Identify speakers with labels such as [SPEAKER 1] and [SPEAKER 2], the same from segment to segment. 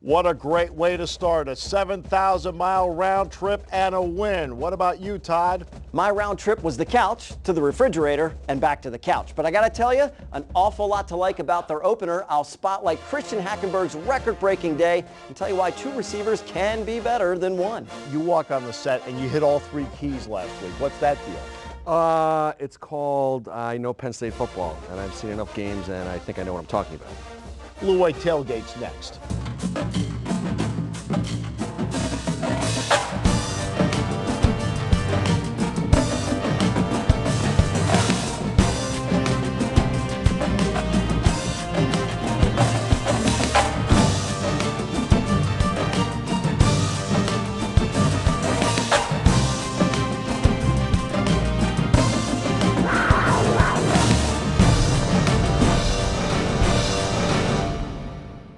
[SPEAKER 1] What a great way to start a 7,000-mile round trip and a win. What about you, Todd?
[SPEAKER 2] My round trip was the couch to the refrigerator and back to the couch. But I got to tell you, an awful lot to like about their opener. I'll spotlight Christian Hackenberg's record-breaking day and tell you why two receivers can be better than one.
[SPEAKER 1] You walk on the set and you hit all three keys last week. What's that deal?
[SPEAKER 3] It's called I know Penn State football, and I've seen enough games, and I think I know what I'm talking about.
[SPEAKER 1] Blue White Tailgate's next.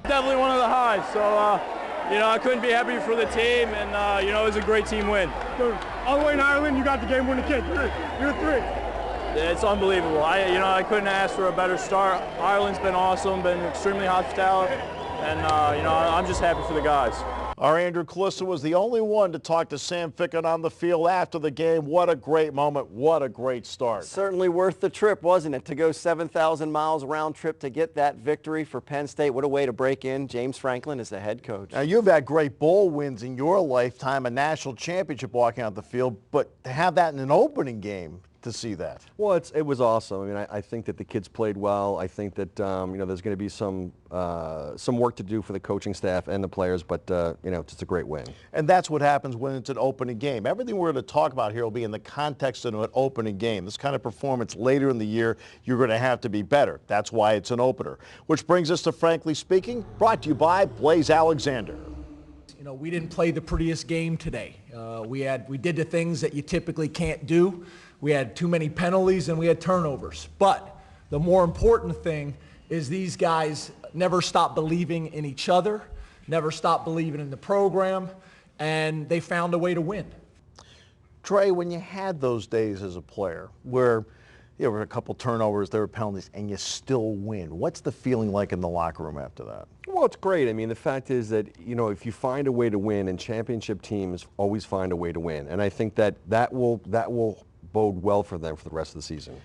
[SPEAKER 4] Definitely one of the highs. So, I couldn't be happy for the team, and, it was a great team win.
[SPEAKER 5] All the way in Ireland, you got the game-winning kick. You're three.
[SPEAKER 4] It's unbelievable. I couldn't ask for a better start. Ireland's been awesome, been extremely hospitable, and, I'm just happy for the guys.
[SPEAKER 1] Our Andrew Kalista was the only one to talk to Sam Ficken on the field after the game. What a great moment. What a great start.
[SPEAKER 2] Certainly worth the trip, wasn't it? To go 7,000 miles round trip to get that victory for Penn State. What a way to break in. James Franklin is the head coach.
[SPEAKER 1] Now, you've had great bowl wins in your lifetime, a national championship walking out the field, but to have that in an opening game, to see that.
[SPEAKER 3] Well, it was awesome. I mean, I think that the kids played well. I think that there's going to be some work to do for the coaching staff and the players, but it's just a great win.
[SPEAKER 1] And that's what happens when it's an opening game. Everything we're going to talk about here will be in the context of an opening game. This kind of performance later in the year, you're going to have to be better. That's why it's an opener. Which brings us to Frankly Speaking, brought to you by Blaze Alexander.
[SPEAKER 6] We didn't play the prettiest game today. We did the things that you typically can't do. We had too many penalties and we had turnovers. But the more important thing is these guys never stopped believing in each other, never stopped believing in the program, and they found a way to win.
[SPEAKER 1] Trey, when you had those days as a player where there were a couple turnovers, there were penalties, and you still win, what's the feeling like in the locker room after that?
[SPEAKER 3] Well, it's great. I mean, the fact is that, if you find a way to win, and championship teams always find a way to win, and I think that will bode well for them for the rest of the season.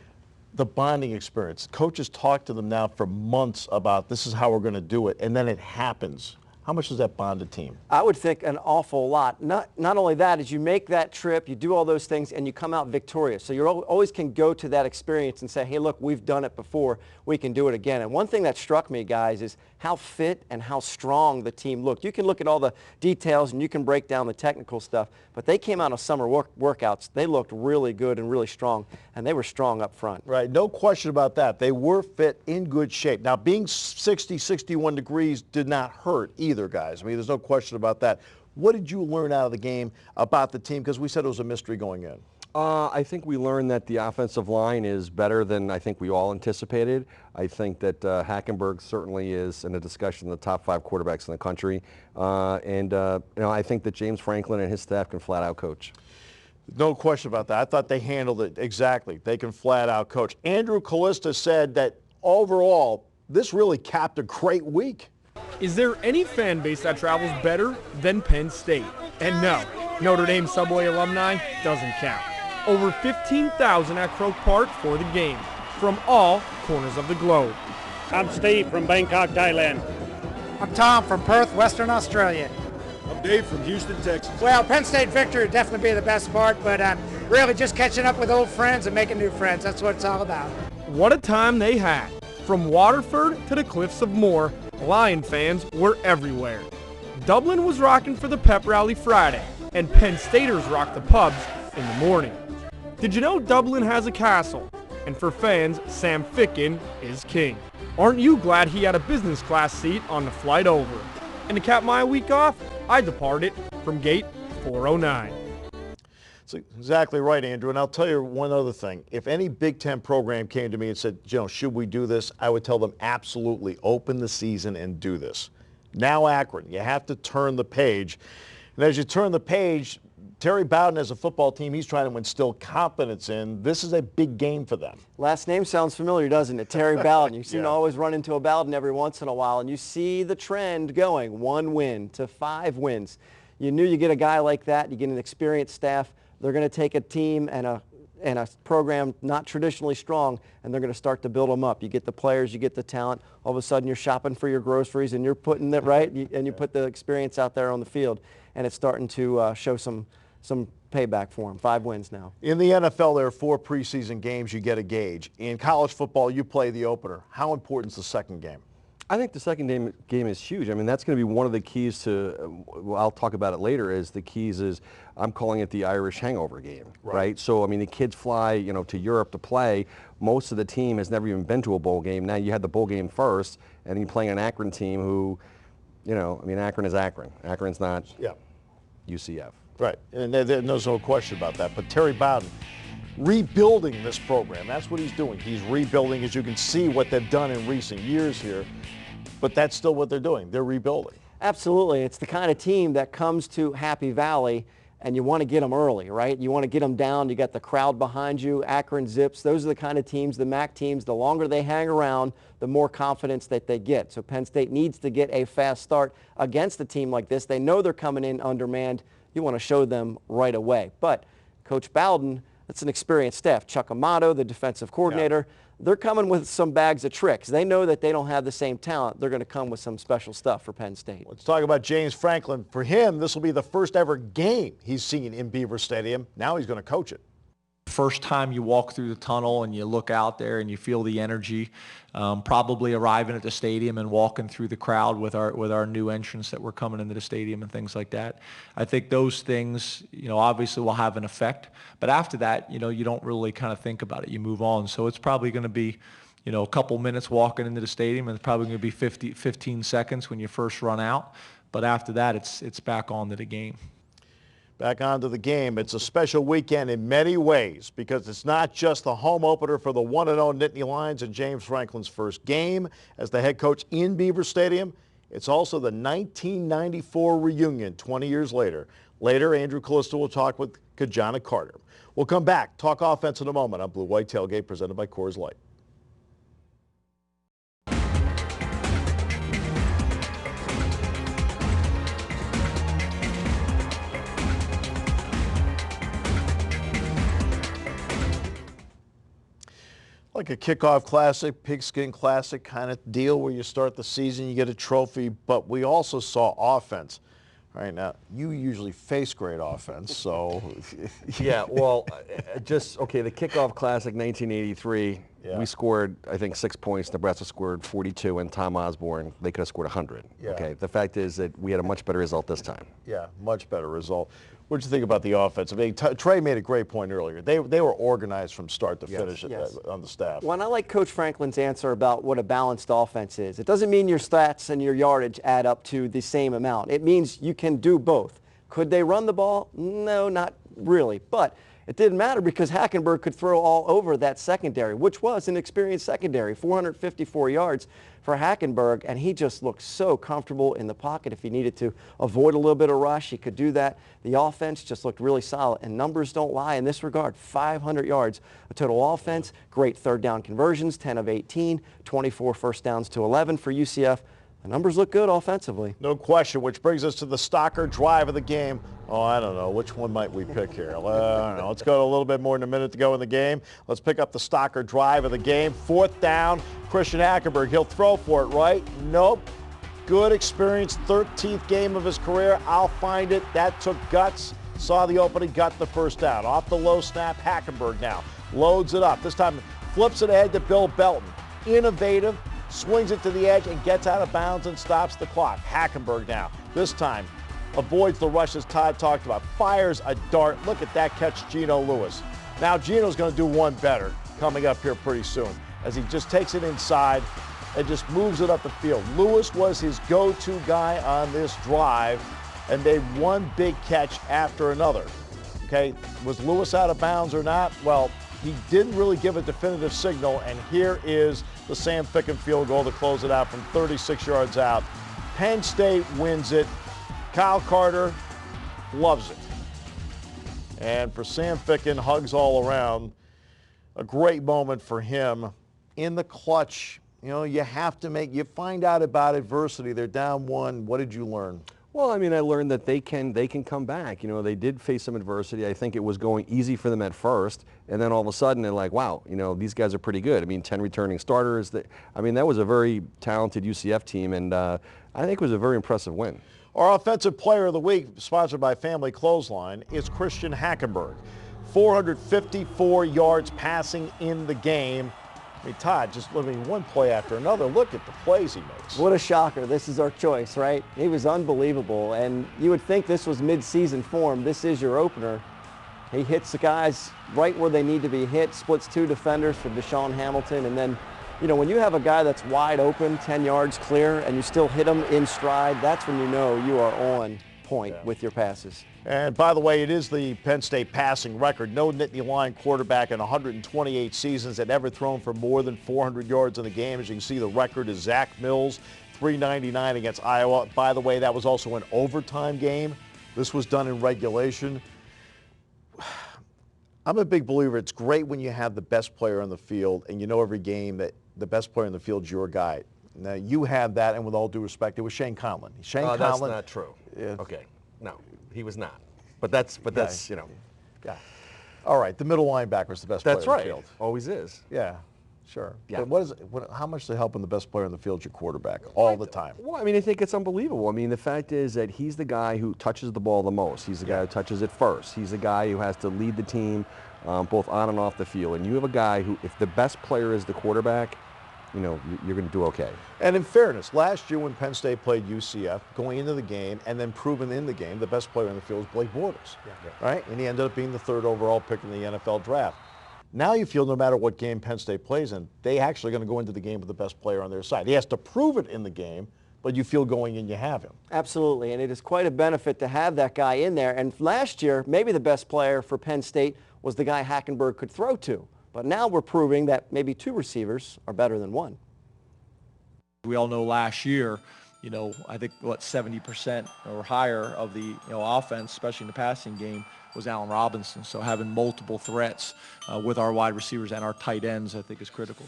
[SPEAKER 1] The bonding experience. Coaches talk to them now for months about this is how we're going to do it, and then it happens. How much does that bond a team?
[SPEAKER 2] I would think an awful lot. Not only that, as you make that trip, you do all those things, and you come out victorious. So you always can go to that experience and say, hey, look, we've done it before. We can do it again. And one thing that struck me, guys, is how fit and how strong the team looked. You can look at all the details, and you can break down the technical stuff, but they came out of summer workouts. They looked really good and really strong, and they were strong up front.
[SPEAKER 1] Right, no question about that. They were fit, in good shape. Now, being 60, 61 degrees did not hurt either, guys. I mean, there's no question about that. What did you learn out of the game about the team? Because we said it was a mystery going in.
[SPEAKER 3] I think we learned that the offensive line is better than I think we all anticipated. I think that Hackenberg certainly is in a discussion of the top 5 quarterbacks in the country. I think that James Franklin and his staff can flat out coach.
[SPEAKER 1] No question about that. I thought they handled it exactly. They can flat out coach. Andrew Kalista said that overall, this really capped a great week.
[SPEAKER 5] Is there any fan base that travels better than Penn State? And no, Notre Dame Subway alumni doesn't count. Over 15,000 at Croke Park for the game from all corners of the globe.
[SPEAKER 7] I'm Steve from Bangkok, Thailand.
[SPEAKER 8] I'm Tom from Perth, Western Australia.
[SPEAKER 9] I'm Dave from Houston, Texas.
[SPEAKER 8] Well, Penn State victory would definitely be the best part, but really just catching up with old friends and making new friends. That's what it's all about.
[SPEAKER 5] What a time they had. From Waterford to the Cliffs of Moher, Lion fans were everywhere. Dublin was rocking for the pep rally Friday, and Penn Staters rocked the pubs in the morning. Did you know Dublin has a castle? And for fans, Sam Ficken is king. Aren't you glad he had a business class seat on the flight over? And to cap my week off, I departed from gate 409.
[SPEAKER 1] That's exactly right, Andrew. And I'll tell you one other thing. If any Big Ten program came to me and said, should we do this? I would tell them absolutely open the season and do this. Now Akron, you have to turn the page. And as you turn the page, Terry Bowden as a football team, he's trying to instill confidence in. This is a big game for them.
[SPEAKER 2] Last name sounds familiar, doesn't it? Terry Bowden. You seem
[SPEAKER 1] Yeah.
[SPEAKER 2] to always run into a Bowden every once in a while, and you see the trend going 1 win to 5 wins. You knew you get a guy like that, you get an experienced staff, they're going to take a team and a program not traditionally strong, and they're going to start to build them up. You get the players, you get the talent. All of a sudden, you're shopping for your groceries, and you're putting it right, and you put the experience out there on the field, and it's starting to show some payback for them. 5 wins now.
[SPEAKER 1] In the NFL, there are 4 preseason games you get a gauge. In college football, you play the opener. How important is the second game?
[SPEAKER 3] I think the second game is huge. I mean, that's going to be one of the keys to, well, I'll talk about it later, is the keys is, I'm calling it the Irish hangover game, right? So, I mean, the kids fly, to Europe to play. Most of the team has never even been to a bowl game. Now you had the bowl game first, and you're playing an Akron team who, Akron is Akron. Akron's not UCF.
[SPEAKER 1] Right, and there's no question about that. But Terry Bowden, rebuilding this program, that's what he's doing. He's rebuilding, as you can see what they've done in recent years here. But that's still what they're doing. They're rebuilding.
[SPEAKER 2] Absolutely. It's the kind of team that comes to Happy Valley, and you want to get them early, right? You want to get them down. You got the crowd behind you. Akron Zips, those are the kind of teams, the MAC teams, the longer they hang around, the more confidence that they get. So Penn State needs to get a fast start against a team like this. They know they're coming in undermanned. You want to show them right away. But Coach Bowden, that's an experienced staff. Chuck Amato, the defensive coordinator, they're coming with some bags of tricks. They know that they don't have the same talent. They're going to come with some special stuff for Penn State.
[SPEAKER 1] Let's talk about James Franklin. For him, this will be the first ever game he's seen in Beaver Stadium. Now he's going to coach it.
[SPEAKER 10] First time you walk through the tunnel and you look out there and you feel the energy, probably arriving at the stadium and walking through the crowd with our new entrants that were coming into the stadium and things like that. I think those things, obviously will have an effect. But after that, you don't really kind of think about it. You move on. So it's probably going to be, a couple minutes walking into the stadium, and it's probably going to be 15 seconds when you first run out. But after that, it's back on to the game.
[SPEAKER 1] Back onto the game. It's a special weekend in many ways because it's not just the home opener for the 1-0 Nittany Lions in James Franklin's first game as the head coach in Beaver Stadium. It's also the 1994 reunion 20 years later. Later, Andrew Kalista will talk with Ki Jana Carter. We'll come back, talk offense in a moment on Blue White Tailgate presented by Coors Light. Like a kickoff classic, pigskin classic kind of deal where you start the season, you get a trophy, but we also saw offense. All right, now, you usually face great offense, so.
[SPEAKER 3] Yeah, well, the kickoff classic 1983, we scored, I think, 6 points. Nebraska scored 42, and Tom Osborne, they could have scored 100.
[SPEAKER 1] Yeah.
[SPEAKER 3] Okay, the fact is that we had a much better result this time.
[SPEAKER 1] Yeah, much better result. What did you think about the offense? I mean, Trey made a great point earlier. They were organized from start to finish on the staff.
[SPEAKER 2] Well, and I like Coach Franklin's answer about what a balanced offense is. It doesn't mean your stats and your yardage add up to the same amount. It means you can do both. Could they run the ball? No, not really. But it didn't matter because Hackenberg could throw all over that secondary, which was an experienced secondary, 454 yards for Hackenberg, and he just looked so comfortable in the pocket. If he needed to avoid a little bit of rush, he could do that. The offense just looked really solid, and numbers don't lie in this regard. 500 yards of total offense, great third down conversions, 10 of 18, 24 first downs to 11 for UCF. The numbers look good offensively.
[SPEAKER 1] No question, which brings us to the Stocker drive of the game. Oh, I don't know. Which one might we pick here? I don't know. Let's go to a little bit more than a minute to go in the game. Let's pick up the Stocker drive of the game. 4th down, Christian Hackenberg. He'll throw for it, right? Nope. Good experience, 13th game of his career. I'll find it. That took guts. Saw the opening, got the first down. Off the low snap, Hackenberg now loads it up. This time flips it ahead to Bill Belton. Innovative. Swings it to the edge and gets out of bounds and stops the clock. Hackenberg now, this time, avoids the rushes Todd talked about. Fires a dart. Look at that catch, Geno Lewis. Now Geno's going to do one better coming up here pretty soon as he just takes it inside and just moves it up the field. Lewis was his go-to guy on this drive, and they one big catch after another. Okay, was Lewis out of bounds or not? Well, he didn't really give a definitive signal, and here is the Sam Ficken field goal to close it out from 36 yards out. Penn State wins it. Kyle Carter loves it. And for Sam Ficken, hugs all around. A great moment for him in the clutch. You know, you find out about adversity. They're down one. What did you learn?
[SPEAKER 3] Well, I mean, I learned that they can come back. You know, they did face some adversity. I think it was going easy for them at first, and then all of a sudden they're like, wow, you know, these guys are pretty good. I mean, 10 returning starters. I mean, that was a very talented UCF team, and I think it was a very impressive win.
[SPEAKER 1] Our Offensive Player of the Week, sponsored by Family Clothesline, is Christian Hackenberg. 454 yards passing in the game. I mean, Todd, just living one play after another. Look at the plays he makes.
[SPEAKER 2] What a shocker. This is our choice, right? He was unbelievable, and you would think this was mid-season form. This is your opener. He hits the guys right where they need to be hit, splits two defenders for Deshaun Hamilton, and then, you know, when you have a guy that's wide open, 10 yards clear, and you still hit him in stride, that's when you know you are on point with your passes.
[SPEAKER 1] And by the way, it is the Penn State passing record. No Nittany Lion quarterback in 128 seasons had ever thrown for more than 400 yards in the game. As you can see, the record is Zach Mills, 399 against Iowa. By the way, that was also an overtime game. This was done in regulation. I'm a big believer. It's great when you have the best player on the field and you know every game that the best player on the field is your guy. Now, you have that, and with all due respect, it was Shane Conlon. Shane Conlon.
[SPEAKER 3] That's not true. Okay, no, he was not. But that's you know.
[SPEAKER 1] Yeah. All right, the middle linebacker is the best player on the field.
[SPEAKER 3] Always is.
[SPEAKER 1] Yeah, sure.
[SPEAKER 3] Yeah.
[SPEAKER 1] But how much does helping the best player on the field is your quarterback all the time?
[SPEAKER 3] Well, I mean, I think it's unbelievable. I mean, the fact is that he's the guy who touches the ball the most. He's the guy who touches it first. He's the guy who has to lead the team both on and off the field. And you have a guy who, if the best player is the quarterback, you know, you're going to do okay.
[SPEAKER 1] And in fairness, last year when Penn State played UCF, going into the game and then proven in the game, the best player on the field was Blake Bortles, right? And he ended up being the 3rd overall pick in the NFL draft. Now you feel no matter what game Penn State plays in, they actually going to go into the game with the best player on their side. He has to prove it in the game, but you feel going in, you have him.
[SPEAKER 2] Absolutely, and it is quite a benefit to have that guy in there. And last year, maybe the best player for Penn State was the guy Hackenberg could throw to. But now we're proving that maybe 2 receivers are better than 1.
[SPEAKER 10] We all know last year, you know, I think 70% or higher of the offense, especially in the passing game, was Allen Robinson. So having multiple threats with our wide receivers and our tight ends, I think, is critical.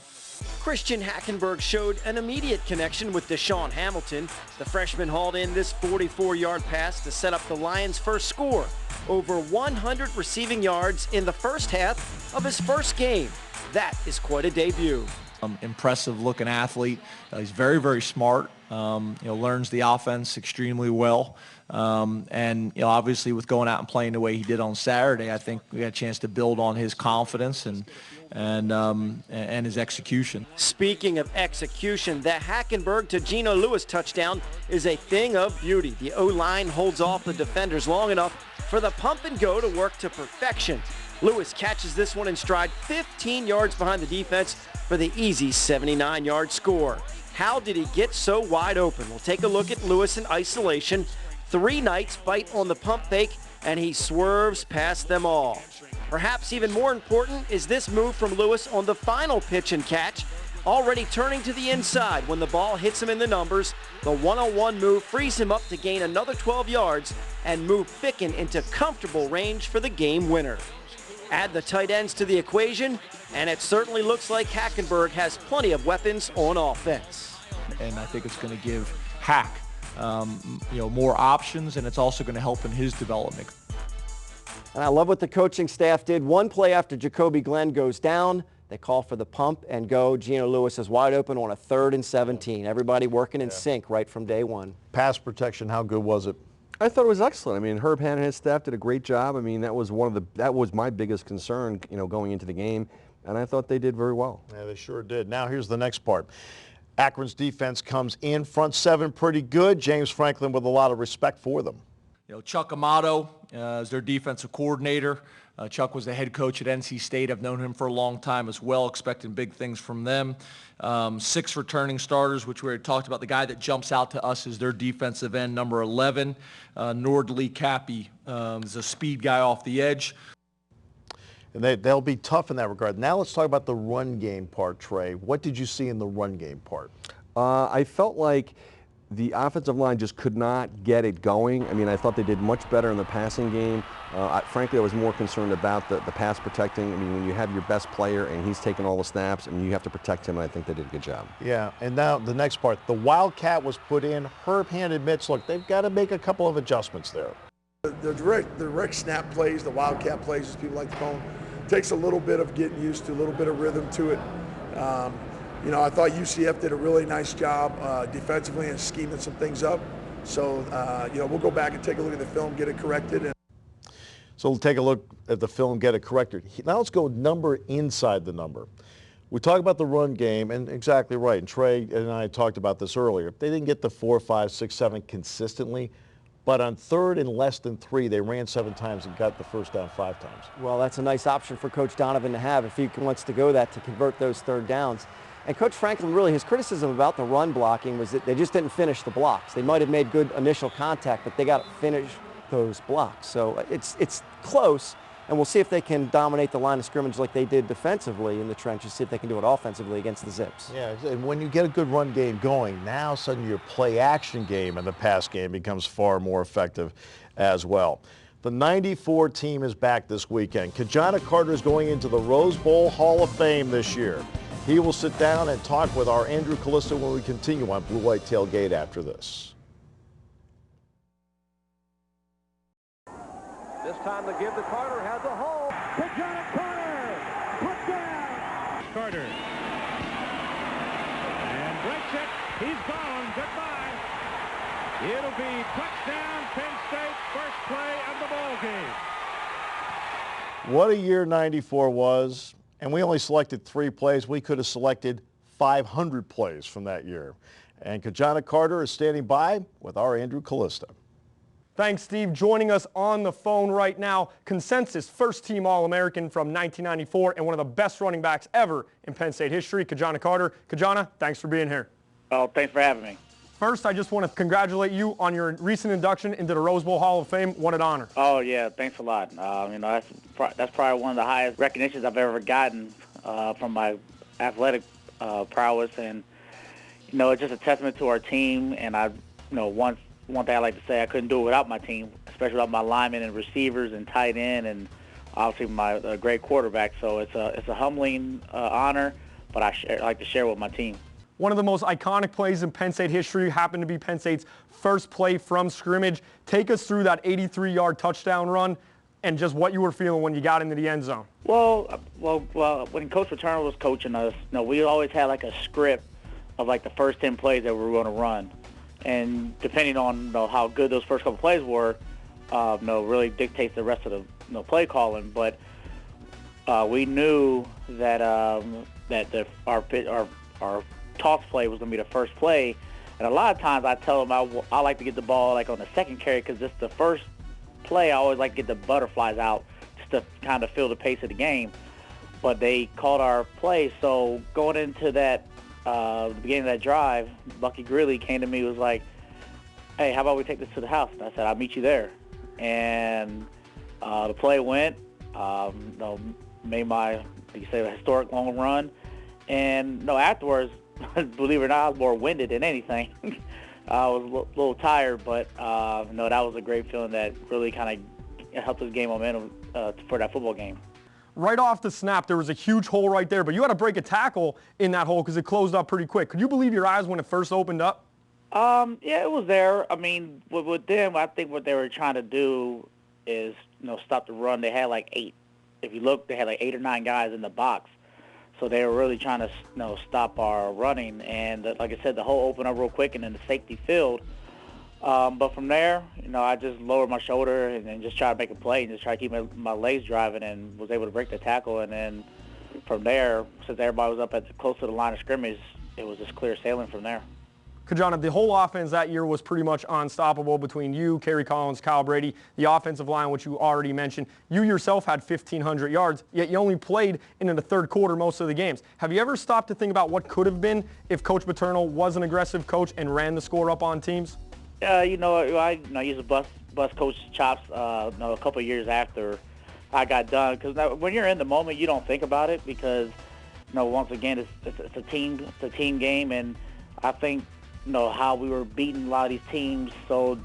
[SPEAKER 11] Christian Hackenberg showed an immediate connection with Deshaun Hamilton. The freshman hauled in this 44-yard pass to set up the Lions' first score. Over 100 receiving yards in the first half of his first game. That is quite a debut.
[SPEAKER 10] Impressive looking athlete. He's very, very smart. Learns the offense extremely well. And obviously with going out and playing the way he did on Saturday, I think we got a chance to build on his confidence and his execution.
[SPEAKER 11] Speaking of execution, the Hackenberg to Geno Lewis touchdown is a thing of beauty. The O-line holds off the defenders long enough for the pump and go to work to perfection. Lewis catches this one in stride 15 yards behind the defense for the easy 79-yard score. How did he get so wide open? We'll take a look at Lewis in isolation. 3 Knights bite on the pump fake, and he swerves past them all. Perhaps even more important is this move from Lewis on the final pitch and catch, already turning to the inside when the ball hits him in the numbers. The one-on-one move frees him up to gain another 12 yards and move Ficken into comfortable range for the game winner. Add the tight ends to the equation, and it certainly looks like Hackenberg has plenty of weapons on offense.
[SPEAKER 10] And I think it's going to give Hack more options, and it's also going to help in his development.
[SPEAKER 2] And I love what the coaching staff did. One play after Jacoby Glenn goes down, they call for the pump and go. Geno Lewis is wide open on a 3rd and 17. Everybody working in sync right from day one.
[SPEAKER 1] Pass protection, how good was it?
[SPEAKER 3] I thought it was excellent. I mean, Herb Hannon and his staff did a great job. I mean, that was my biggest concern, going into the game, and I thought they did very well.
[SPEAKER 1] Yeah, they sure did. Now here's the next part. Akron's defense comes in, front 7 pretty good. James Franklin with a lot of respect for them.
[SPEAKER 10] Chuck Amato is their defensive coordinator. Chuck was the head coach at NC State. I've known him for a long time as well, expecting big things from them. 6 returning starters, which we already talked about. The guy that jumps out to us is their defensive end, number 11. Nordley Cappy is a speed guy off the edge.
[SPEAKER 1] And they'll be tough in that regard. Now let's talk about the run game part, Trey. What did you see in the run game part?
[SPEAKER 3] I felt like the offensive line just could not get it going. I mean, I thought they did much better in the passing game. Frankly, I was more concerned about the pass protecting. I mean, when you have your best player and he's taking all the snaps, I mean, you have to protect him, and I think they did a good job.
[SPEAKER 1] Yeah, and now the next part. The Wildcat was put in. Herb Hand admits, look, they've got to make a couple of adjustments there.
[SPEAKER 9] The direct snap plays, the Wildcat plays, as people like to call them, takes a little bit of getting used to, a little bit of rhythm to it. You know, I thought UCF did a really nice job defensively and scheming some things up. So, you know, we'll go back and take a look at the film, get it corrected.
[SPEAKER 1] So we'll take a look at the film, get it corrected. Now let's go number inside the number. We talk about the run game, and exactly right. And Trey and I talked about this earlier. They didn't get the 4, 5, 6, 7 consistently. But on 3rd and less than 3, they ran 7 times and got the first down 5 times.
[SPEAKER 2] Well, that's a nice option for Coach Donovan to have if he wants to go that to convert those 3rd downs. And Coach Franklin, really, his criticism about the run blocking was that they just didn't finish the blocks. They might have made good initial contact, but they got to finish those blocks. So it's close, and we'll see if they can dominate the line of scrimmage like they did defensively in the trenches, see if they can do it offensively against the Zips.
[SPEAKER 1] Yeah, and when you get a good run game going, now suddenly your play-action game and the pass game becomes far more effective as well. The 94 team is back this weekend. Ki Jana Carter is going into the Rose Bowl Hall of Fame this year. He will sit down and talk with our Andrew Kalista when we continue on Blue White Tailgate after this.
[SPEAKER 12] This time to give to Carter, has a hole. Ki Jana Carter, put down. Carter. And breaks it. He's gone. Goodbye. It'll be touchdown, Penn State, first play of the ball game.
[SPEAKER 1] What a year 94 was. And we only selected 3 plays. We could have selected 500 plays from that year. And Ki Jana Carter is standing by with our Andrew Kalista.
[SPEAKER 5] Thanks, Steve. Joining us on the phone right now, consensus first-team All-American from 1994 and one of the best running backs ever in Penn State history, Ki Jana Carter. Ki Jana, thanks for being here.
[SPEAKER 13] Oh, thanks for having me.
[SPEAKER 5] First, I just want to congratulate you on your recent induction into the Rose Bowl Hall of Fame. What an honor.
[SPEAKER 13] Oh, yeah, thanks a lot. You know, that's probably one of the highest recognitions I've ever gotten from my athletic prowess. And, you know, it's just a testament to our team. And one thing I like to say, I couldn't do it without my team, especially without my linemen and receivers and tight end and obviously my great quarterback. So it's a humbling honor, but I like to share with my team.
[SPEAKER 5] One of the most iconic plays in Penn State history happened to be Penn State's first play from scrimmage. Take us through that 83-yard touchdown run and just what you were feeling when you got into the end zone.
[SPEAKER 13] Well, when Coach Paterno was coaching us, we always had like a script of like the first 10 plays that we were going to run. And depending on how good those first couple plays were, really dictates the rest of the play calling. But we knew that our toss play was going to be the first play, and a lot of times I tell them I like to get the ball like on the second carry because it's the first play. I always like to get the butterflies out just to kind of feel the pace of the game. But they called our play, so going into that the beginning of that drive, Bucky Greeley came to me and was like, "Hey, how about we take this to the house?" And I said, "I'll meet you there." And the play went, made my historic long run, and afterwards. Believe it or not, I was more winded than anything. I was a little tired, but that was a great feeling that really kind of helped us gain momentum for that football game.
[SPEAKER 5] Right off the snap, there was a huge hole right there, but you had to break a tackle in that hole because it closed up pretty quick. Could you believe your eyes when it first opened up?
[SPEAKER 13] Yeah, it was there. I mean, with them, I think what they were trying to do is, stop the run. They had like 8. If you look, they had like 8 or 9 guys in the box. So they were really trying to, stop our running. And like I said, the hole opened up real quick and then the safety filled. But from there, I just lowered my shoulder and then just tried to make a play and just try to keep my legs driving and was able to break the tackle. And then from there, since everybody was up close to the line of scrimmage, it was just clear sailing from there.
[SPEAKER 5] Ki Jana, the whole offense that year was pretty much unstoppable between you, Kerry Collins, Kyle Brady, the offensive line, which you already mentioned. You yourself had 1,500 yards, yet you only played in the third quarter most of the games. Have you ever stopped to think about what could have been if Coach Paterno was an aggressive coach and ran the score up on teams?
[SPEAKER 13] I used to bust Coach chops a couple of years after I got done. Because when you're in the moment, you don't think about it because, once again, it's a team game, and I think how we were beating a lot of these teams so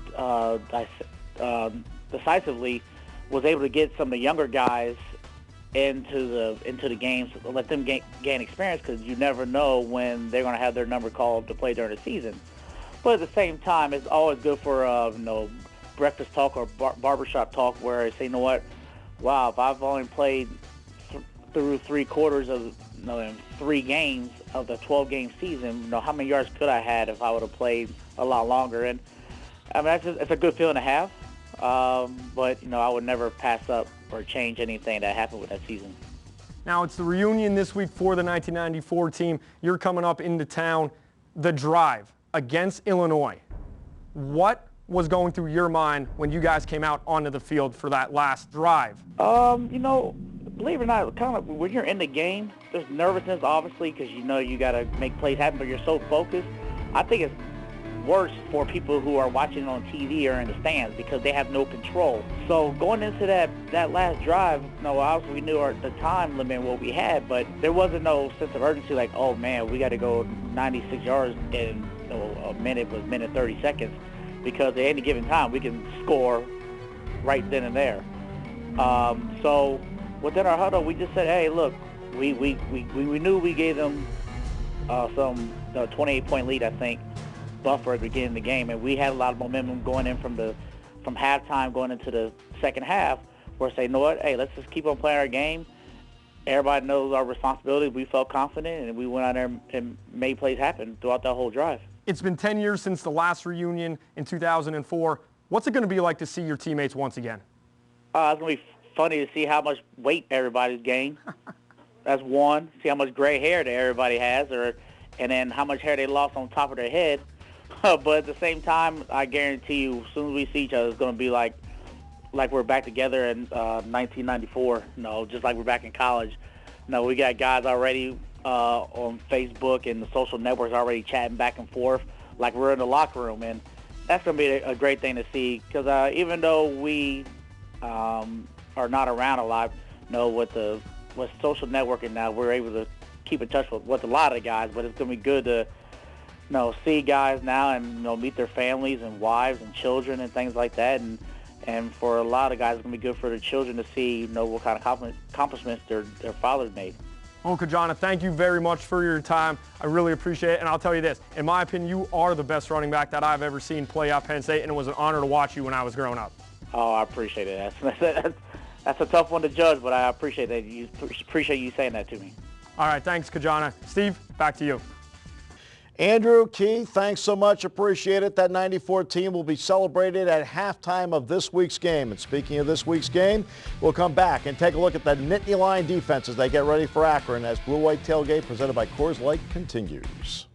[SPEAKER 13] decisively, was able to get some of the younger guys into the games, let them gain experience, because you never know when they're going to have their number called to play during the season. But at the same time, it's always good for breakfast talk or barbershop talk, where I say, you know what, wow, if I've only played through 3 quarters of 3 games of the 12-game season, how many yards could I had if I would have played a lot longer? And I mean, it's a good feeling to have. But I would never pass up or change anything that happened with that season.
[SPEAKER 5] Now it's the reunion this week for the 1994 team. You're coming up into town. The drive against Illinois. What was going through your mind when you guys came out onto the field for that last drive?
[SPEAKER 13] Believe it or not, kind of when you're in the game, there's nervousness, obviously, because you got to make plays happen, but you're so focused. I think it's worse for people who are watching on TV or in the stands, because they have no control. So going into that last drive, obviously we knew the time limit and what we had, but there wasn't no sense of urgency like, oh man, we got to go 96 yards in a minute 30 seconds, because at any given time we can score right then and there. So within our huddle, we just said, hey, look, we knew we gave them some 28-point lead, I think, buffer at the beginning of the game, and we had a lot of momentum going in from halftime going into the second half. We're saying, you know what, hey, let's just keep on playing our game. Everybody knows our responsibility. We felt confident, and we went out there and made plays happen throughout that whole drive.
[SPEAKER 5] It's been 10 years since the last reunion in 2004. What's it going to be like to see your teammates once again?
[SPEAKER 13] It's going to be funny to see how much weight everybody's gained. That's one. See how much gray hair that everybody has, and then how much hair they lost on top of their head. But at the same time, I guarantee you, as soon as we see each other, it's going to be like we're back together in 1994. Just like we're back in college. We got guys already on Facebook and the social networks already chatting back and forth like we're in the locker room, and that's going to be a great thing to see, because even though we are not around a lot, with social networking now, we're able to keep in touch with a lot of the guys, but it's going to be good to see guys now and meet their families and wives and children and things like that, and for a lot of guys, it's going to be good for their children to see what kind of accomplishments their fathers made.
[SPEAKER 5] Well, Ki Jana, thank you very much for your time. I really appreciate it, and I'll tell you this. In my opinion, you are the best running back that I've ever seen play at Penn State, and it was an honor to watch you when I was growing up.
[SPEAKER 13] Oh, I appreciate it. That's a tough one to judge, but I appreciate that. Appreciate you saying that to me.
[SPEAKER 5] All right, thanks, Ki Jana. Steve, back to you.
[SPEAKER 1] Andrew, Ki, thanks so much. Appreciate it. That 94 team will be celebrated at halftime of this week's game. And speaking of this week's game, we'll come back and take a look at the Nittany Lion defense as they get ready for Akron as Blue White Tailgate presented by Coors Light continues.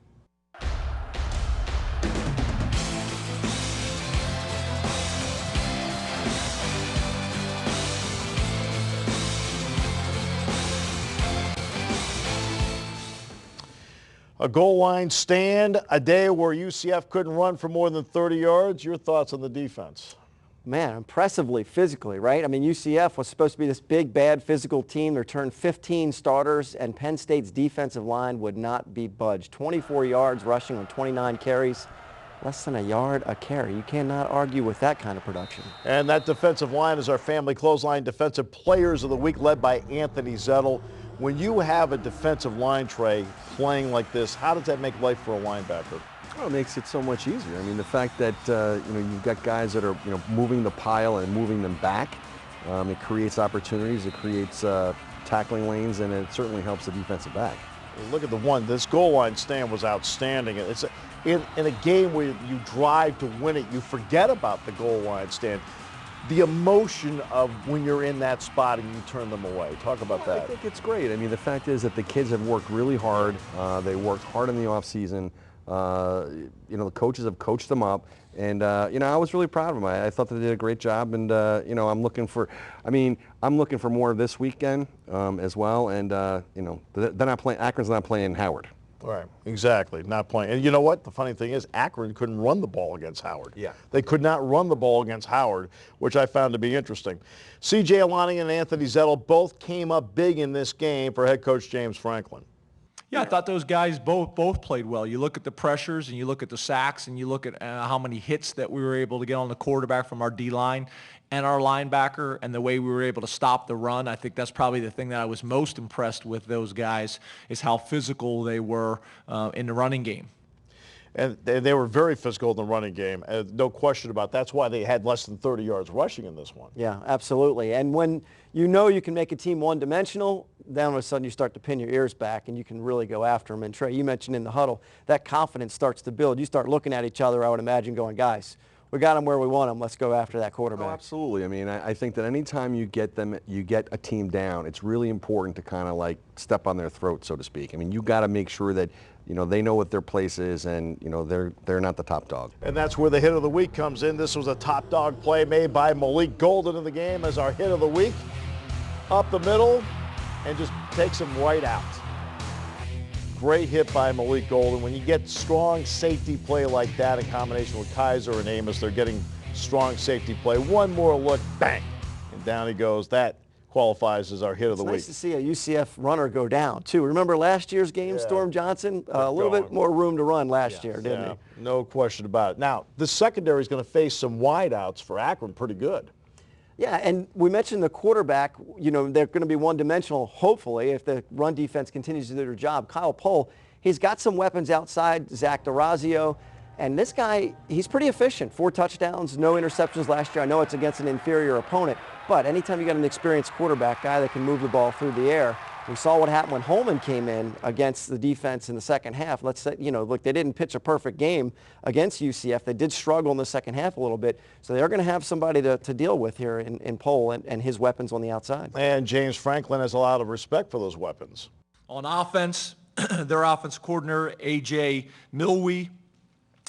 [SPEAKER 1] A goal line stand, a day where UCF couldn't run for more than 30 yards. Your thoughts on the defense?
[SPEAKER 2] Man, impressively physically, right? I mean, UCF was supposed to be this big, bad physical team. They returned 15 starters, and Penn State's defensive line would not be budged. 24 yards rushing on 29 carries. Less than a yard a carry. You cannot argue with that kind of production.
[SPEAKER 1] And that defensive line is our family clothesline defensive players of the week, led by Anthony Zettel. When you have a defensive line, Trey, playing like this, how does that make life for a linebacker?
[SPEAKER 3] Well, it makes it so much easier. I mean, the fact that you've got guys that are moving the pile and moving them back, it creates opportunities, it creates tackling lanes, and it certainly helps the defensive back.
[SPEAKER 1] Look at the one. This goal line stand was outstanding. It's in a game where you drive to win it, you forget about the goal line stand. The emotion of when you're in that spot and you turn them away. Talk about that.
[SPEAKER 3] I think it's great. I mean, the fact is that the kids have worked really hard. They worked hard in the offseason. The coaches have coached them up. And, I was really proud of them. I thought they did a great job. And, I'm looking for more this weekend as well. And, they're not playing, Akron's not playing Howard.
[SPEAKER 1] Right, exactly, not playing. And you know what? The funny thing is Akron couldn't run the ball against Howard.
[SPEAKER 3] Yeah.
[SPEAKER 1] They could not run the ball against Howard, which I found to be interesting. C.J. Alani and Anthony Zettel both came up big in this game for head coach James Franklin.
[SPEAKER 10] Yeah, I thought those guys both played well. You look at the pressures and you look at the sacks and you look at how many hits that we were able to get on the quarterback from our D-line and our linebacker and the way we were able to stop the run. I think that's probably the thing that I was most impressed with those guys is how physical they were in the running game.
[SPEAKER 1] And they were very physical in the running game. No question about it. That's why they had less than 30 yards rushing in this one.
[SPEAKER 2] Yeah, absolutely. And when you know you can make a team one-dimensional, then all of a sudden you start to pin your ears back and you can really go after them. And Trey, you mentioned in the huddle, that confidence starts to build. You start looking at each other, I would imagine, going, guys, we got them where we want them. Let's go after that quarterback.
[SPEAKER 3] Oh, absolutely. I mean, I think that anytime you get a team down, it's really important to kind of like step on their throat, so to speak. I mean, you got to make sure that, you know, they know what their place is and, you know, they're not the top dog.
[SPEAKER 1] And that's where the hit of the week comes in. This was a top dog play made by Malik Golden in the game as our hit of the week. Up the middle and just takes him right out. Great hit by Malik Golden. When you get strong safety play like that in combination with Kaiser and Amos, they're getting strong safety play. One more look, bang, and down he goes. That qualifies as our hit of the week.
[SPEAKER 2] It's nice to see a UCF runner go down, too. Remember last year's game, Storm Johnson? A little bit more room to run last year, didn't he?
[SPEAKER 1] No question about it. Now, the secondary is going to face some wideouts for Akron pretty good.
[SPEAKER 2] Yeah, and we mentioned the quarterback, you know, they're going to be one-dimensional, hopefully, if the run defense continues to do their job. Kyle Pohl, he's got some weapons outside, Zach DeRazio, and this guy, he's pretty efficient. 4 touchdowns, no interceptions last year. I know it's against an inferior opponent, but anytime you got an experienced quarterback, guy that can move the ball through the air, we saw what happened when Holman came in against the defense in the second half. Let's say, you know, look, they didn't pitch a perfect game against UCF. They did struggle in the second half a little bit. So they're going to have somebody to deal with here in Pohl and his weapons on the outside.
[SPEAKER 1] And James Franklin has a lot of respect for those weapons.
[SPEAKER 10] On offense, their offense coordinator, A.J. Milwee,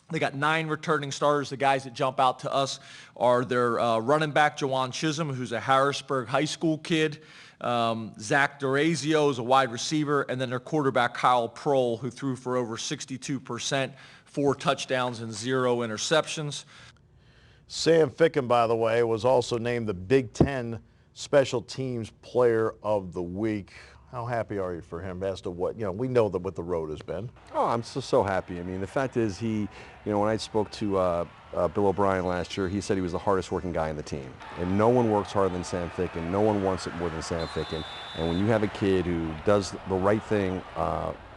[SPEAKER 10] they got 9 returning starters. The guys that jump out to us are their running back, Jawan Chisholm, who's a Harrisburg High School kid. Zach DeRazio is a wide receiver, and then their quarterback, Kyle Prohl, who threw for over 62%, 4 touchdowns and 0 interceptions.
[SPEAKER 1] Sam Ficken, by the way, was also named the Big Ten Special Teams Player of the Week. How happy are you for him as to what, you know, we know that what the road has been.
[SPEAKER 3] Oh, I'm so happy. I mean, the fact is he, you know, when I spoke to Bill O'Brien last year, he said he was the hardest working guy in the team. And no one works harder than Sam Ficken. No one wants it more than Sam Ficken. And when you have a kid who does the right thing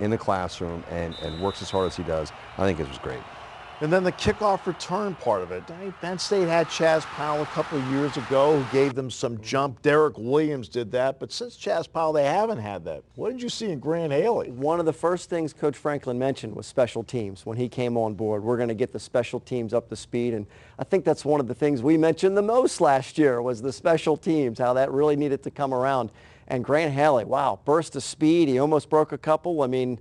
[SPEAKER 3] in the classroom and works as hard as he does, I think it was great.
[SPEAKER 1] And then the kickoff return part of it. Penn State had Chaz Powell a couple of years ago who gave them some jump. Derek Williams did that. But since Chaz Powell, they haven't had that. What did you see in Grant Haley?
[SPEAKER 2] One of the first things Coach Franklin mentioned was special teams when he came on board. We're going to get the special teams up to speed. And I think that's one of the things we mentioned the most last year was the special teams, how that really needed to come around. And Grant Haley, wow, burst of speed. He almost broke a couple. I mean,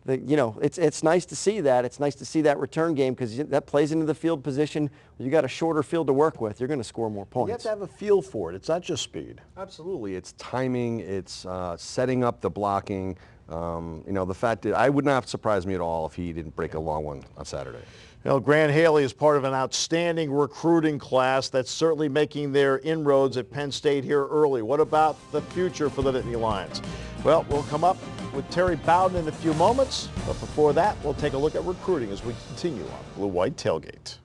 [SPEAKER 2] you know, it's nice to see that. It's nice to see that return game because that plays into the field position. You got a shorter field to work with. You're going to score more points.
[SPEAKER 1] You have to have a feel for it. It's not just speed.
[SPEAKER 3] Absolutely. It's timing. It's setting up the blocking. You know, the fact that I would not surprise me at all if he didn't break a long one on Saturday.
[SPEAKER 1] You know, Grant Haley is part of an outstanding recruiting class that's certainly making their inroads at Penn State here early. What about the future for the Nittany Lions? Well, we'll come up with Terry Bowden in a few moments, but before that, we'll take a look at recruiting as we continue on Blue White Tailgate.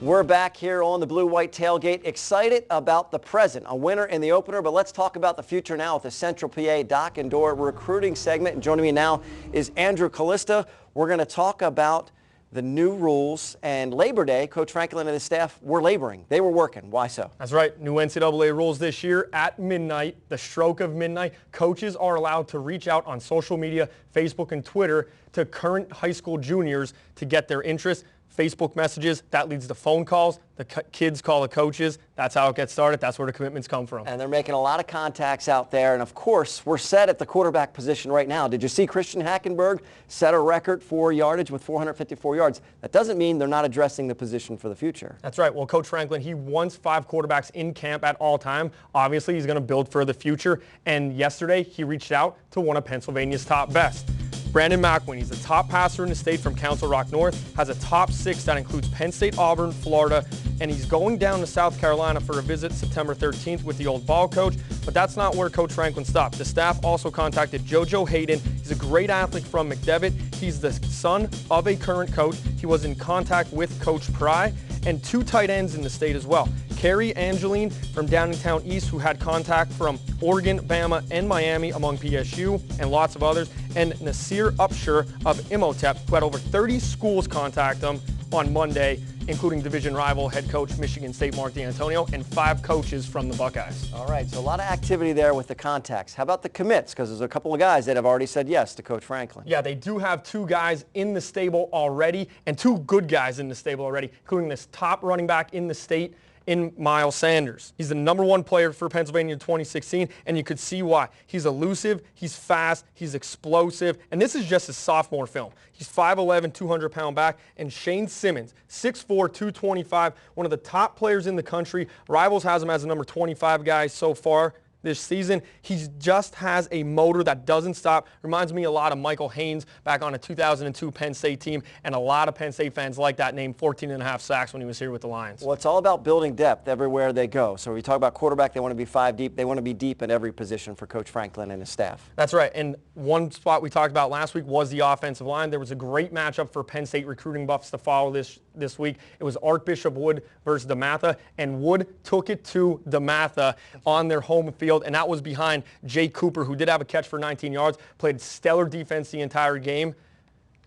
[SPEAKER 2] We're back here on the Blue White Tailgate, excited about the present, a winner in the opener, but let's talk about the future now with the Central PA Dock and Door recruiting segment. And joining me now is Andrew Kalista. We're going to talk about the new rules, and Labor Day, Coach Franklin and his staff were laboring. They were working. Why so?
[SPEAKER 5] That's right. New NCAA rules this year at midnight, the stroke of midnight. Coaches are allowed to reach out on social media, Facebook and Twitter, to current high school juniors to get their interest. Facebook messages, that leads to phone calls. The kids call the coaches. That's how it gets started. That's where the commitments come from.
[SPEAKER 2] And they're making a lot of contacts out there. And, of course, we're set at the quarterback position right now. Did you see Christian Hackenberg set a record for yardage with 454 yards? That doesn't mean they're not addressing the position for the future.
[SPEAKER 5] That's right. Well, Coach Franklin, he wants 5 quarterbacks in camp at all time. Obviously, he's going to build for the future. And yesterday, he reached out to one of Pennsylvania's top best. Brandon McWin, he's the top passer in the state from Council Rock North, has a top 6 that includes Penn State, Auburn, Florida, and he's going down to South Carolina for a visit September 13th with the old ball coach, but that's not where Coach Franklin stopped. The staff also contacted JoJo Hayden. He's a great athlete from McDevitt. He's the son of a current coach. He was in contact with Coach Pry, and 2 tight ends in the state as well. Carrie Angeline from Downingtown East, who had contact from Oregon, Bama, and Miami, among PSU, and lots of others, and Nasir Upshur of Imhotep, who had over 30 schools contact him on Monday, including division rival head coach Michigan State Mark D'Antonio, and 5 coaches from the Buckeyes.
[SPEAKER 2] All right, so a lot of activity there with the contacts. How about the commits? Because there's a couple of guys that have already said yes to Coach Franklin.
[SPEAKER 5] Yeah, they do have 2 guys in the stable already, and 2 good guys in the stable already, including this top running back in the state, in Miles Sanders. He's the #1 player for Pennsylvania in 2016, and you could see why. He's elusive, he's fast, he's explosive, and this is just his sophomore film. He's 5'11", 200-pound back, and Shane Simmons, 6'4", 225, one of the top players in the country. Rivals has him as the number 25 guy so far this season. He just has a motor that doesn't stop. Reminds me a lot of Michael Haynes back on a 2002 Penn State team, and a lot of Penn State fans like that name, 14.5 sacks when he was here with the Lions.
[SPEAKER 2] Well, it's all about building depth everywhere they go. So we talk about quarterback, they want to be 5 deep. They want to be deep in every position for Coach Franklin and his staff.
[SPEAKER 5] That's right, and one spot we talked about last week was the offensive line. There was a great matchup for Penn State recruiting buffs to follow this week. It was Archbishop Wood versus DeMatha, and Wood took it to DeMatha on their home field, and that was behind Jay Cooper, who did have a catch for 19 yards, played stellar defense the entire game,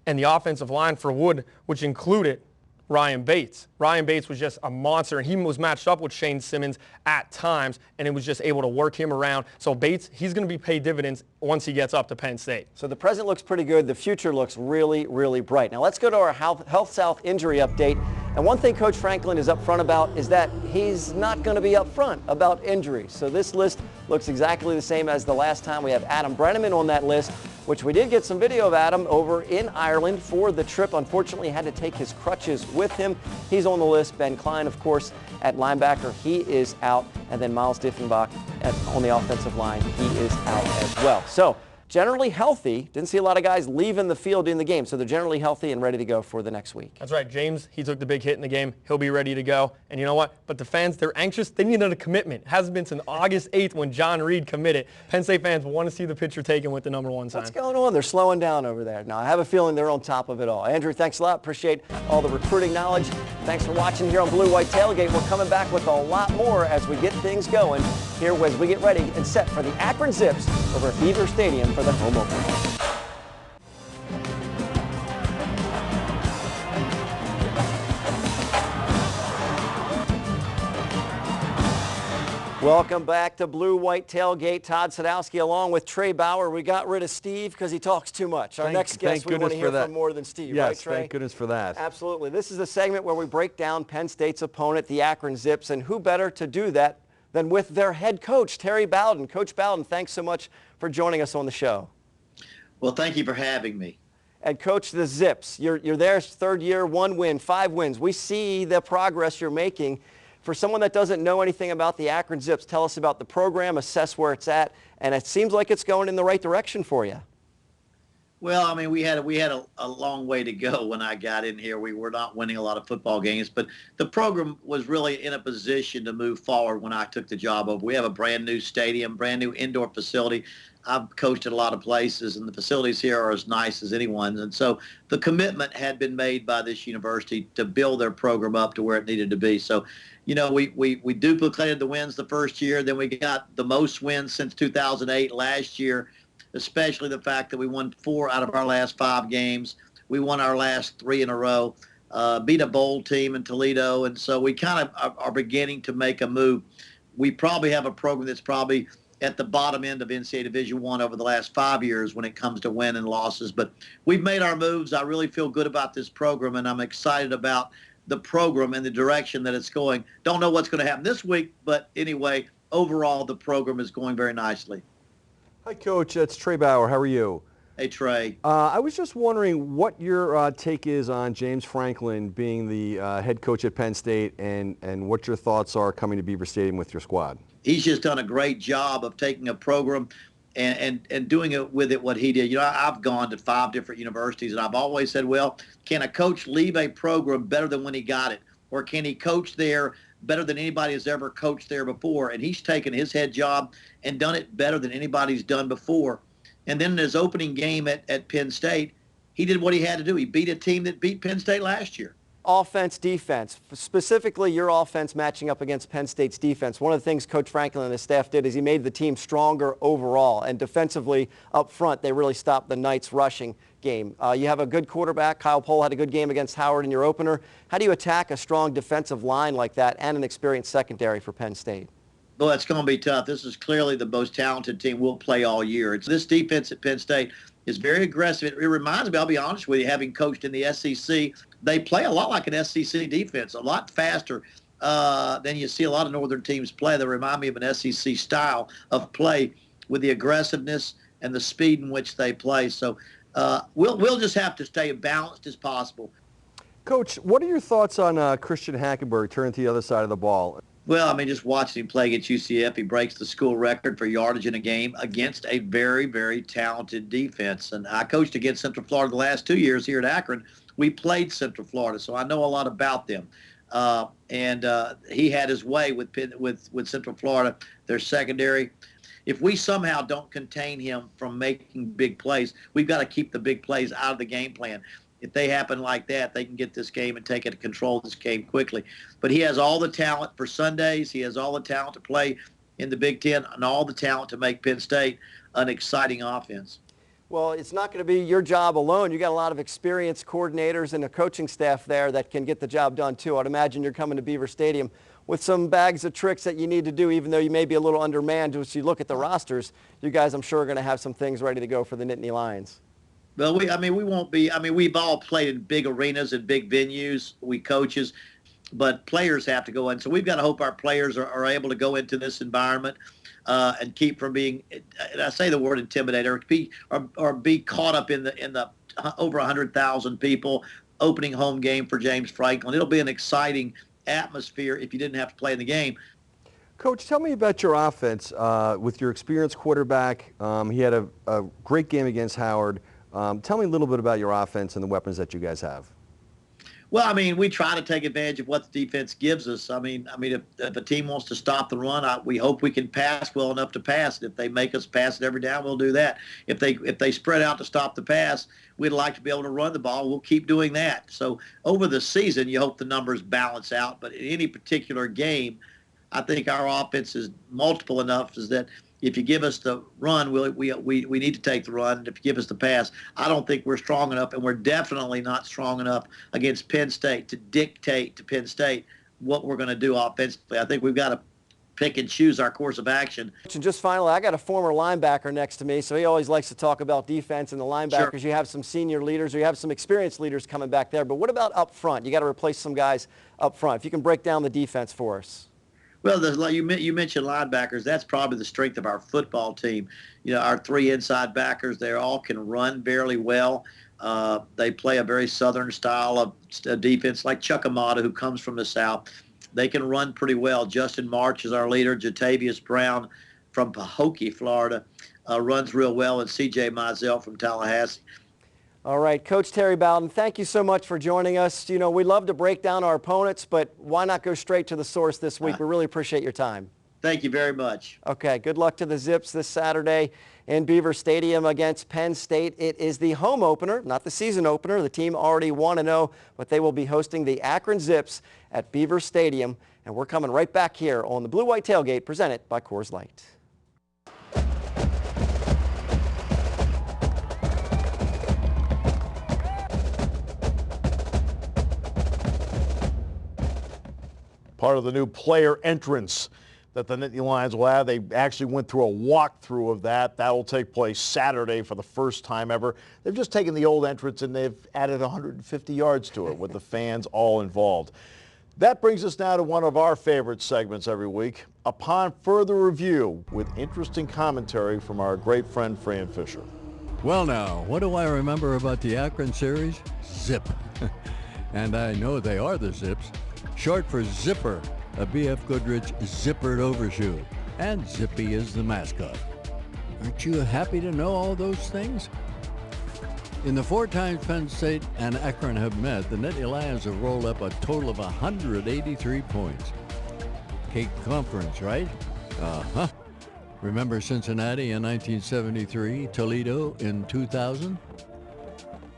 [SPEAKER 5] and the offensive line for Wood, which included Ryan Bates. Ryan Bates was just a monster, and he was matched up with Shane Simmons at times, and it was just able to work him around. So Bates, he's going to be paid dividends once he gets up to Penn State.
[SPEAKER 2] So the present looks pretty good. The future looks really, really bright. Now let's go to our Health South injury update. And one thing Coach Franklin is upfront about is that he's not going to be upfront about injuries. So this list looks exactly the same as the last time. We have Adam Brenneman on that list, which we did get some video of Adam over in Ireland for the trip. Unfortunately, had to take his crutches with him. He's on the list. Ben Klein, of course, at linebacker, he is out. And then Miles Diffenbach on the offensive line, he is out as well. So generally healthy. Didn't see a lot of guys leaving the field in the game, so they're generally healthy and ready to go for the next week.
[SPEAKER 5] That's right. James, he took the big hit in the game. He'll be ready to go. And you know what? But the fans, they're anxious. They need a commitment. It hasn't been since August 8th when John Reed committed. Penn State fans want to see the picture taken with the #1 sign.
[SPEAKER 2] What's going on? They're slowing down over there. Now, I have a feeling they're on top of it all. Andrew, thanks a lot. Appreciate all the recruiting knowledge. Thanks for watching here on Blue White Tailgate. We're coming back with a lot more as we get things going here as we get ready and set for the Akron Zips over at Beaver Stadium for the home opener. Welcome back to Blue White Tailgate. Todd Sadowski along with Trey Bauer. We got rid of Steve because he talks too much. Our next guest, we want to hear from more than Steve, right, Trey?
[SPEAKER 3] Thank goodness for that.
[SPEAKER 2] Absolutely. This is a segment where we break down Penn State's opponent, the Akron Zips, and who better to do that than with their head coach, Terry Bowden. Coach Bowden, thanks so much for joining us on the show.
[SPEAKER 14] Well, thank you for having me.
[SPEAKER 2] And Coach, the Zips, you're there, 3rd year, 1 win, 5 wins. We see the progress you're making. For someone that doesn't know anything about the Akron Zips, tell us about the program, assess where it's at, and it seems like it's going in the right direction for you.
[SPEAKER 14] Well, I mean, we had a long way to go when I got in here. We were not winning a lot of football games, but the program was really in a position to move forward when I took the job over. We have a brand new stadium, brand new indoor facility. I've coached at a lot of places, and the facilities here are as nice as anyone's. And so the commitment had been made by this university to build their program up to where it needed to be. So, you know, we duplicated the wins the first year. Then we got the most wins since 2008 last year, especially the fact that we won 4 out of our last 5 games. We won our last 3 in a row, beat a bowl team in Toledo. And so we kind of are beginning to make a move. We probably have a program that's probably at the bottom end of NCAA Division I over the last 5 years when it comes to win and losses. But we've made our moves. I really feel good about this program, and I'm excited about the program and the direction that it's going. Don't know what's going to happen this week, but anyway, overall, the program is going very nicely.
[SPEAKER 3] Hi, Coach. It's Trey Bauer. How are you?
[SPEAKER 14] Hey, Trey.
[SPEAKER 3] I was just wondering what your take is on James Franklin being the head coach at Penn State and what your thoughts are coming to Beaver Stadium with your squad.
[SPEAKER 14] He's just done a great job of taking a program and doing it with what he did. You know, I've gone to 5 different universities, and I've always said, well, can a coach leave a program better than when he got it? Or can he coach there better than anybody has ever coached there before? And he's taken his head job and done it better than anybody's done before. And then in his opening game at Penn State, he did what he had to do. He beat a team that beat Penn State last year.
[SPEAKER 2] Offense, defense, specifically your offense matching up against Penn State's defense. One of the things Coach Franklin and his staff did is he made the team stronger overall. And defensively up front, they really stopped the Knights' rushing game. You have a good quarterback. Kyle Pohl had a good game against Howard in your opener. How do you attack a strong defensive line like that and an experienced secondary for Penn State?
[SPEAKER 14] Well, it's going to be tough. This is clearly the most talented team we'll play all year. This defense at Penn State is very aggressive. It reminds me, I'll be honest with you, having coached in the SEC, they play a lot like an SEC defense, a lot faster than you see a lot of northern teams play. They remind me of an SEC style of play with the aggressiveness and the speed in which they play. So we'll just have to stay as balanced as possible.
[SPEAKER 3] Coach, what are your thoughts on Christian Hackenberg turning to the other side of the ball?
[SPEAKER 14] Well, I mean, just watching him play against UCF, he breaks the school record for yardage in a game against a very, very talented defense. And I coached against Central Florida the last 2 years here at Akron. We played Central Florida, so I know a lot about them. And he had his way with Central Florida, their secondary. If we somehow don't contain him from making big plays, we've got to keep the big plays out of the game plan. If they happen like that, they can get this game and take it to control this game quickly. But he has all the talent for Sundays. He has all the talent to play in the Big Ten and all the talent to make Penn State an exciting offense.
[SPEAKER 2] Well, it's not going to be your job alone. You got a lot of experienced coordinators and a coaching staff there that can get the job done too. I'd imagine you're coming to Beaver Stadium with some bags of tricks that you need to do, even though you may be a little undermanned. As you look at the rosters, you guys, I'm sure, are going to have some things ready to go for the Nittany Lions.
[SPEAKER 14] Well, we won't be. I mean, we've all played in big arenas and big venues, we coaches, but players have to go in. So we've got to hope our players are able to go into this environment and keep from being, and I say the word intimidated, or be caught up in the over 100,000 people opening home game for James Franklin. It'll be an exciting atmosphere if you didn't have to play in the game.
[SPEAKER 3] Coach, tell me about your offense with your experienced quarterback. He had a great game against Howard. Tell me a little bit about your offense and the weapons that you guys have.
[SPEAKER 14] Well, I mean, we try to take advantage of what the defense gives us. I mean, if a team wants to stop the run, we hope we can pass well enough to pass it. If they make us pass it every down, we'll do that. If they spread out to stop the pass, we'd like to be able to run the ball. We'll keep doing that. So over the season, you hope the numbers balance out. But in any particular game, I think our offense is multiple enough is that if you give us the run, we need to take the run. And if you give us the pass, I don't think we're strong enough, and we're definitely not strong enough against Penn State to dictate to Penn State what we're going to do offensively. I think we've got to pick and choose our course of action.
[SPEAKER 2] And just finally, I got a former linebacker next to me, so he always likes to talk about defense and the linebackers. Sure. You have some senior leaders, or you have some experienced leaders coming back there. But what about up front? You got to replace some guys up front. If you can break down the defense for us.
[SPEAKER 14] Well, you mentioned linebackers. That's probably the strength of our football team. You know, our 3 inside backers, they all can run fairly well. They play a very southern style of defense, like Chuck Amata, who comes from the South. They can run pretty well. Justin March is our leader. Jatavius Brown from Pahokee, Florida, runs real well, and C.J. Mizell from Tallahassee.
[SPEAKER 2] All right, Coach Terry Bowden, thank you so much for joining us. You know, we love to break down our opponents, but why not go straight to the source this week? We really appreciate your time.
[SPEAKER 14] Thank you very much.
[SPEAKER 2] Okay, good luck to the Zips this Saturday in Beaver Stadium against Penn State. It is the home opener, not the season opener. The team already 1-0, but they will be hosting the Akron Zips at Beaver Stadium, and we're coming right back here on the Blue White Tailgate presented by Coors Light.
[SPEAKER 1] Part of the new player entrance that the Nittany Lions will have. They actually went through a walkthrough of that. That will take place Saturday for the first time ever. They've just taken the old entrance and they've added 150 yards to it with the fans all involved. That brings us now to one of our favorite segments every week, Upon Further Review, with interesting commentary from our great friend Fran Fisher.
[SPEAKER 15] Well now, what do I remember about the Akron series? Zip. And I know they are the Zips. Short for Zipper, a B.F. Goodrich zippered overshoe. And Zippy is the mascot. Aren't you happy to know all those things? In the 4 times Penn State and Akron have met, the Nittany Lions have rolled up a total of 183 points. Cake Conference, right? Uh-huh. Remember Cincinnati in 1973, Toledo in 2000?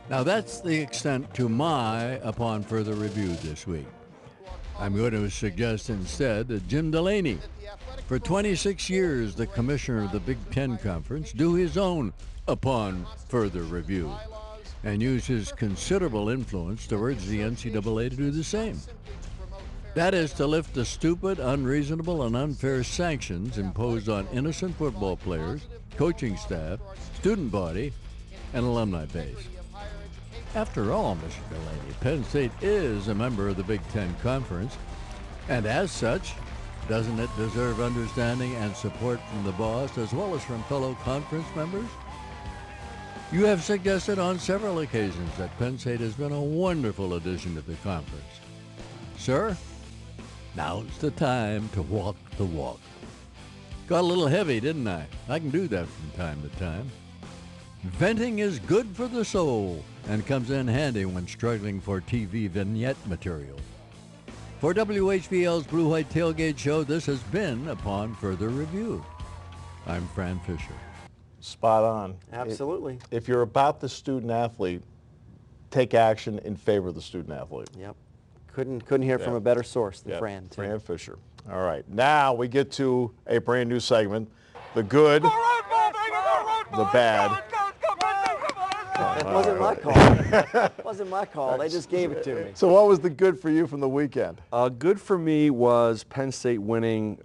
[SPEAKER 15] Now that's the extent to my upon further review this week. I'm going to suggest instead that Jim Delaney, for 26 years the commissioner of the Big Ten Conference, do his own upon further review and use his considerable influence to urge the NCAA to do the same. That is to lift the stupid, unreasonable, and unfair sanctions imposed on innocent football players, coaching staff, student body, and alumni base. After all, Mr. Delaney, Penn State is a member of the Big Ten Conference, and as such, doesn't it deserve understanding and support from the boss as well as from fellow conference members? You have suggested on several occasions that Penn State has been a wonderful addition to the conference. Sir, now's the time to walk the walk. Got a little heavy, didn't I? I can do that from time to time. Venting is good for the soul and comes in handy when struggling for TV vignette material. For WHVL's Blue White Tailgate Show, this has been Upon Further Review. I'm Fran Fisher.
[SPEAKER 1] Spot on.
[SPEAKER 2] Absolutely.
[SPEAKER 1] If you're about the student athlete, take action in favor of the student athlete.
[SPEAKER 2] Yep. Couldn't hear from a better source than Fran. Too.
[SPEAKER 1] Fran Fisher. All right. Now we get to a brand new segment. The good, the bad.
[SPEAKER 2] It wasn't my call. It wasn't my call. They just gave it to me.
[SPEAKER 1] So what was the good for you from the weekend?
[SPEAKER 3] Good for me was Penn State winning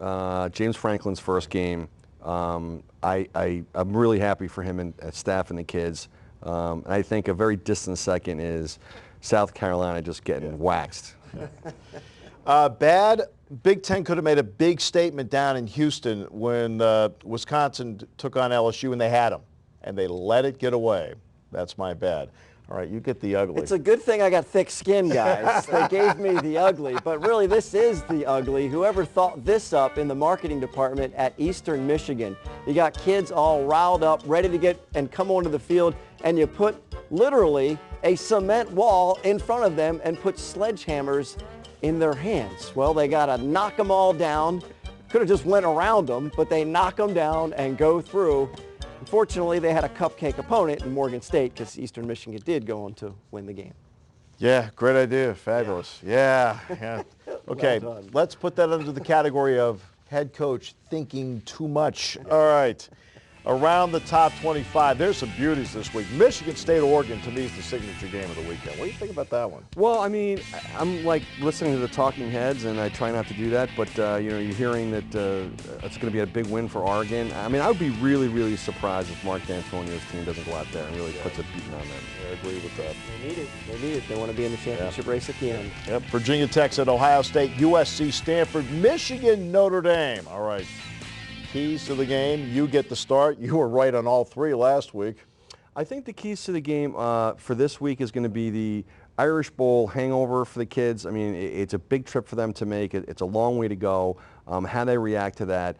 [SPEAKER 3] James Franklin's first game. I'm really happy for him and staff and the kids. And I think a very distant second is South Carolina just getting waxed.
[SPEAKER 1] Bad, Big Ten could have made a big statement down in Houston when Wisconsin took on LSU and they had them. And they let it get away. That's my bad. All right, you get the ugly.
[SPEAKER 2] It's a good thing I got thick skin, guys. They gave me the ugly, but really this is the ugly. Whoever thought this up in the marketing department at Eastern Michigan? You got kids all riled up, ready to get and come onto the field, and you put literally a cement wall in front of them and put sledgehammers in their hands. Well, they got to knock them all down. Could have just went around them, but they knock them down and go through. Unfortunately, they had a cupcake opponent in Morgan State because Eastern Michigan did go on to win the game.
[SPEAKER 1] Yeah, great idea. Fabulous. Yeah. Okay,
[SPEAKER 2] Well done.
[SPEAKER 1] let's put that under the category of head coach thinking too much. All right. Around the top 25, there's some beauties this week. Michigan State, Oregon, to me, is the signature game of the weekend. What do you think about that one?
[SPEAKER 3] Well, I mean, I'm like listening to the talking heads, and I try not to do that, but you're hearing that it's going to be a big win for Oregon. I mean, I would be really, really surprised if Mark D'Antonio's team doesn't go out there and really puts a beating on them.
[SPEAKER 1] I agree with that.
[SPEAKER 2] They need it. They need it. They want to be in the championship race at the end.
[SPEAKER 1] Yep. Virginia Tech at Ohio State, USC, Stanford, Michigan, Notre Dame. All right. Keys to the game, you get the start. You were right on all three last week.
[SPEAKER 3] I think the keys to the game for this week is going to be the Irish Bowl hangover for the kids. I mean, it's a big trip for them to make. It's a long way to go. How they react to that.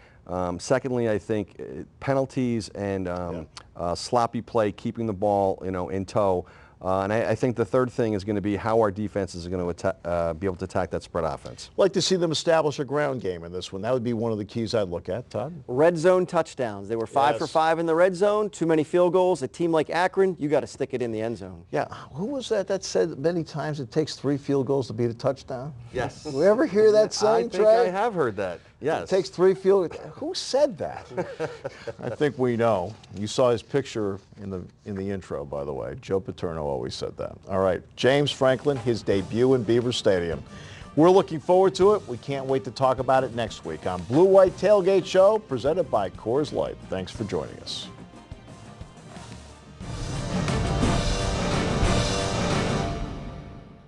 [SPEAKER 3] Secondly, I think penalties and sloppy play, keeping the ball in tow. And I think the third thing is going to be how our defense is going to be able to attack that spread offense.
[SPEAKER 1] I'd like to see them establish a ground game in this one. That would be one of the keys I'd look at. Todd?
[SPEAKER 2] Red zone touchdowns. They were 5 for 5 in the red zone. Too many field goals. A team like Akron, you got to stick it in the end zone.
[SPEAKER 1] Yeah. Who was that said many times it takes 3 field goals to beat a touchdown?
[SPEAKER 3] Yes.
[SPEAKER 1] Did we ever hear that saying, Trey?
[SPEAKER 3] I think I have heard that. Yes.
[SPEAKER 1] It takes 3 field goals. Who said that? I think we know. You saw his picture in the intro, by the way. Joe Paterno always said that. All right. James Franklin, his debut in Beaver Stadium. We're looking forward to it. We can't wait to talk about it next week on Blue White Tailgate Show, presented by Coors Light. Thanks for joining us.